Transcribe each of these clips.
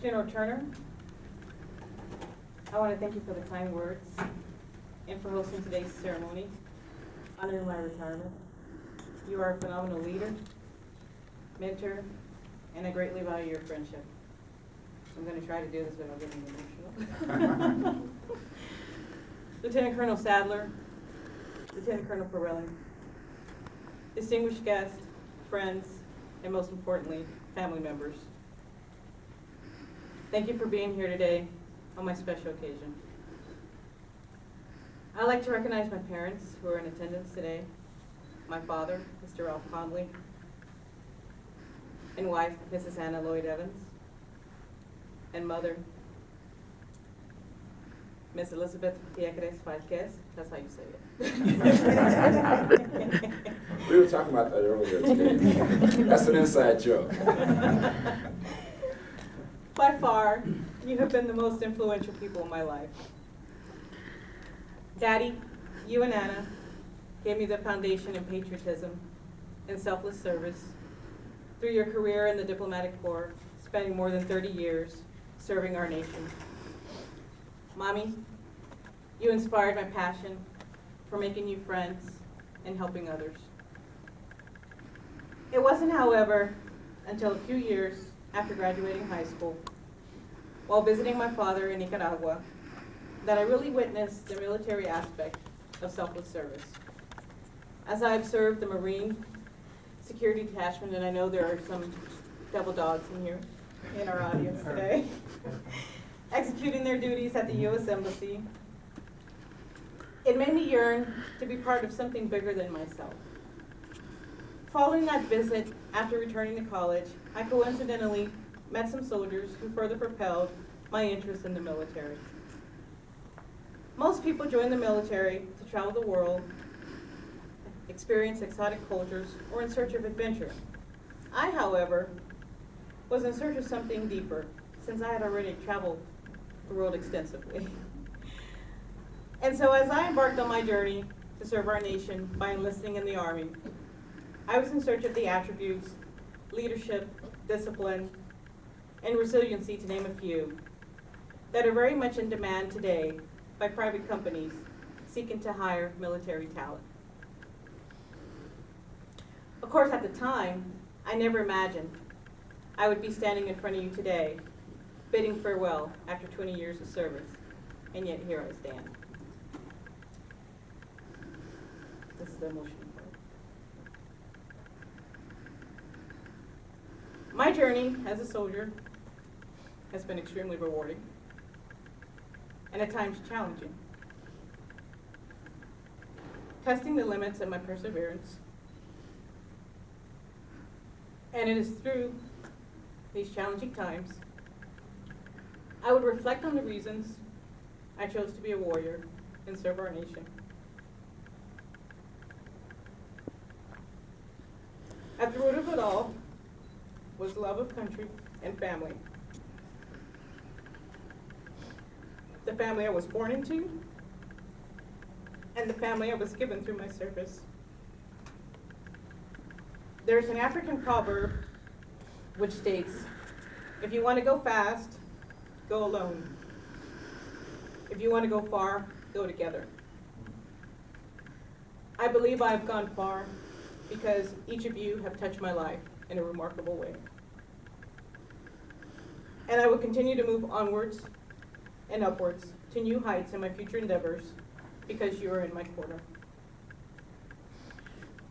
General Turner, I want to thank you for the kind words and for hosting today's ceremony, honoring my retirement. You are a phenomenal leader, mentor, and I greatly value your friendship. I'm going to try to do this without getting emotional. Lieutenant Colonel Sadler, Lieutenant Colonel Pirelli, distinguished guests, friends, and most importantly, family members. Thank you for being here today on my special occasion. I'd like to recognize my parents who are in attendance today, my father, Mr. Ralph Conley, and wife, Mrs. Anna Lloyd Evans, and mother, Miss Elizabeth Piegres Falquez. That's how you say it. We were talking about that earlier today. That's an inside joke. By far, you have been the most influential people in my life. Daddy, you and Anna gave me the foundation in patriotism and selfless service through your career in the diplomatic corps, spending more than 30 years serving our nation. Mommy, you inspired my passion for making new friends and helping others. It wasn't, however, until a few years after graduating high school, while visiting my father in Nicaragua, that I really witnessed the military aspect of selfless service. As I observed the Marine Security Detachment, and I know there are some devil dogs in here in our audience today, executing their duties at the U.S. Embassy, it made me yearn to be part of something bigger than myself. Following that visit, after returning to college, I coincidentally met some soldiers who further propelled my interest in the military. Most people join the military to travel the world, experience exotic cultures, or in search of adventure. I, however, was in search of something deeper, since I had already traveled the world extensively. And so as I embarked on my journey to serve our nation by enlisting in the Army, I was in search of the attributes, leadership, discipline, and resiliency, to name a few, that are very much in demand today by private companies seeking to hire military talent. Of course, at the time, I never imagined I would be standing in front of you today, bidding farewell after 20 years of service, and yet here I stand. This is the emotional part. My journey as a soldier has been extremely rewarding and at times challenging, testing the limits of my perseverance. And it is through these challenging times I would reflect on the reasons I chose to be a warrior and serve our nation. At the root of it all was love of country and family. The family I was born into, and the family I was given through my service. There's an African proverb which states, if you want to go fast, go alone. If you want to go far, go together. I believe I have gone far because each of you have touched my life in a remarkable way. And I will continue to move onwards and upwards to new heights in my future endeavors because you are in my corner.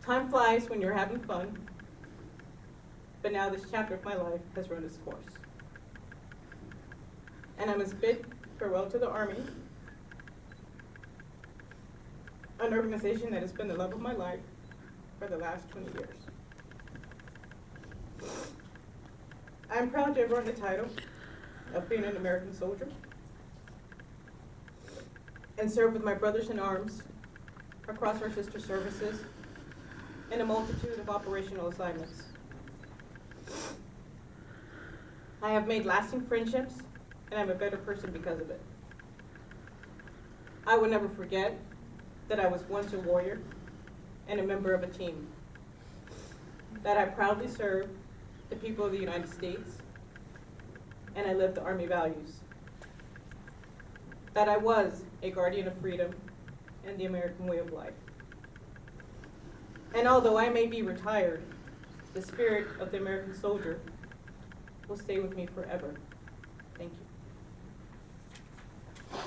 Time flies when you're having fun, but now this chapter of my life has run its course. And I must bid farewell to the Army, an organization that has been the love of my life for the last 20 years. I'm proud to have earned the title of being an American soldier and serve with my brothers in arms across our sister services in a multitude of operational assignments. I have made lasting friendships, and I'm a better person because of it. I will never forget that I was once a warrior and a member of a team, that I proudly served the people of the United States and I lived the Army values. That I was a guardian of freedom and the American way of life. And although I may be retired, the spirit of the American soldier will stay with me forever. Thank you.